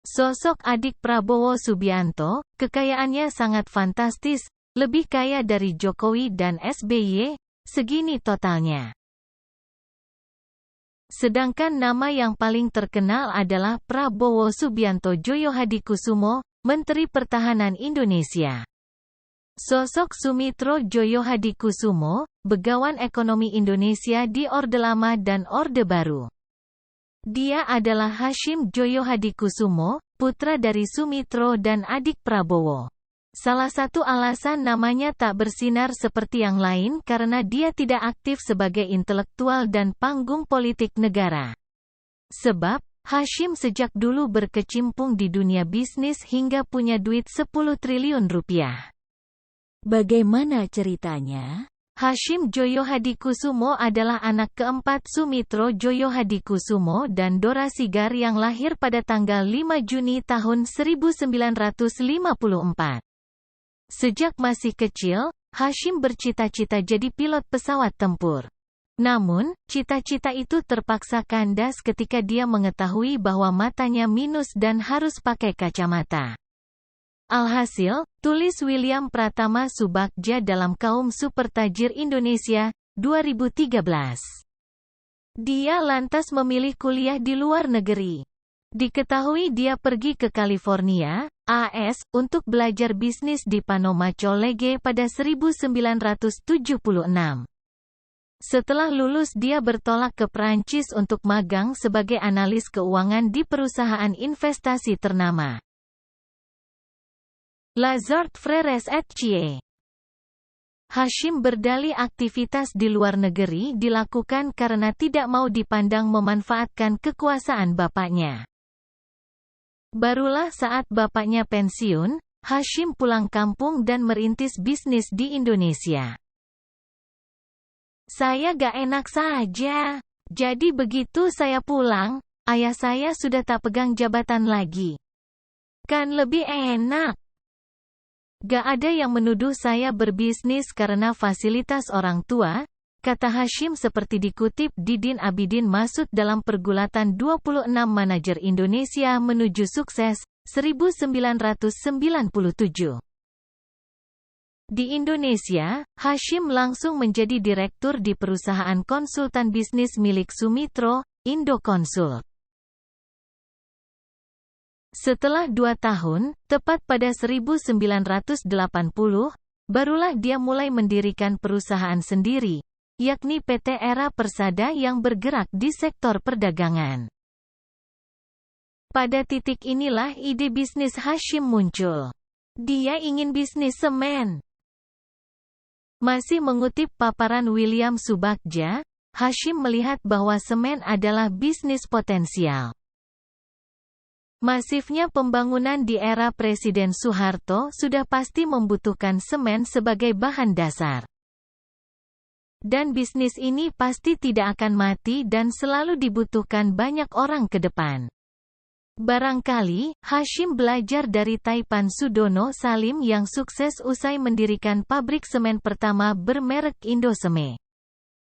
Sosok adik Prabowo Subianto, kekayaannya sangat fantastis, lebih kaya dari Jokowi dan SBY, segini totalnya. Sedangkan nama yang paling terkenal adalah Prabowo Subianto Joyohadikusumo, Menteri Pertahanan Indonesia. Sosok Sumitro Joyohadikusumo, Begawan Ekonomi Indonesia di Orde Lama dan Orde Baru. Dia adalah Hashim Joyohadikusumo, putra dari Sumitro dan adik Prabowo. Salah satu alasan namanya tak bersinar seperti yang lain karena dia tidak aktif sebagai intelektual dan panggung politik negara. Sebab, Hashim sejak dulu berkecimpung di dunia bisnis hingga punya duit 10 triliun rupiah. Bagaimana ceritanya? Hashim Joyohadikusumo adalah anak keempat Sumitro Joyohadikusumo dan Dora Sigar yang lahir pada tanggal 5 Juni tahun 1954. Sejak masih kecil, Hashim bercita-cita jadi pilot pesawat tempur. Namun, cita-cita itu terpaksa kandas ketika dia mengetahui bahwa matanya minus dan harus pakai kacamata. Alhasil, tulis William Pratama Subagja dalam Kaum Super Tajir Indonesia, 2013. Dia lantas memilih kuliah di luar negeri. Diketahui dia pergi ke California, AS, untuk belajar bisnis di Panama College pada 1976. Setelah lulus dia bertolak ke Prancis untuk magang sebagai analis keuangan di perusahaan investasi ternama Lazard Frères et Cie. Hashim berdalih aktivitas di luar negeri dilakukan karena tidak mau dipandang memanfaatkan kekuasaan bapaknya. Barulah saat bapaknya pensiun, Hashim pulang kampung dan merintis bisnis di Indonesia. Saya gak enak saja. Jadi begitu saya pulang, ayah saya sudah tak pegang jabatan lagi. Kan lebih enak. Gak ada yang menuduh saya berbisnis karena fasilitas orang tua, kata Hashim seperti dikutip Didin Abidin Masud dalam Pergulatan 26 Manajer Indonesia Menuju Sukses, 1997. Di Indonesia, Hashim langsung menjadi direktur di perusahaan konsultan bisnis milik Sumitro, Indoconsult. Setelah 2 tahun, tepat pada 1980, barulah dia mulai mendirikan perusahaan sendiri, yakni PT Era Persada yang bergerak di sektor perdagangan. Pada titik inilah ide bisnis Hashim muncul. Dia ingin bisnis semen. Masih mengutip paparan William Subagja, Hashim melihat bahwa semen adalah bisnis potensial. Masifnya pembangunan di era Presiden Soeharto sudah pasti membutuhkan semen sebagai bahan dasar. Dan bisnis ini pasti tidak akan mati dan selalu dibutuhkan banyak orang ke depan. Barangkali, Hashim belajar dari Taipan Sudono Salim yang sukses usai mendirikan pabrik semen pertama bermerek Indoseme.